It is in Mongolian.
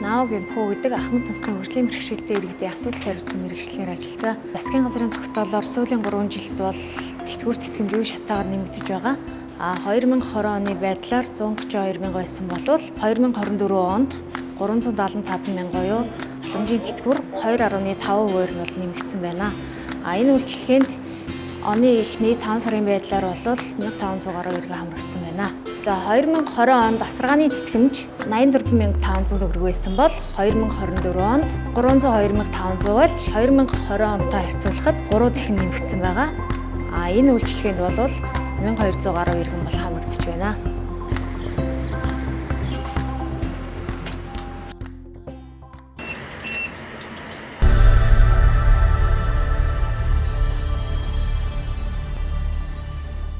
Наогийн Пу гэдэг ахмад насны хөгжлийн бэрхшээлтэй иргэдийн асуудал хариуцсан мэргэжлэр ажилладаг. Засгийн газрын тогтоолоор сүүлийн 3 жилд бол тэтгэвэр тэтгэмж үе шатаагаар нэмэгдэж байгаа. 2020 оны байдлаар 132 мянга байсан бол 2024 онд 375 мянга буюу боломжийн тэтгэвэр 2.5%-аар бол нэмэгдсэн байна. Энэ үйлчлэгээнд оны эхний 5 сарын байдлаар бол 1500 гаруй иргэн хамрагдсан байна. За 2020 онд асаргааны тэтгэмж 84500 төгрөг байсан бол 2024 онд 302500 болж 2020 онтой харьцуулахад 3 дахин нэмэгдсэн байгаа. Энэ үйлчлэгээнд бол 1200 гаруй иргэн бол хамрагдаж байна.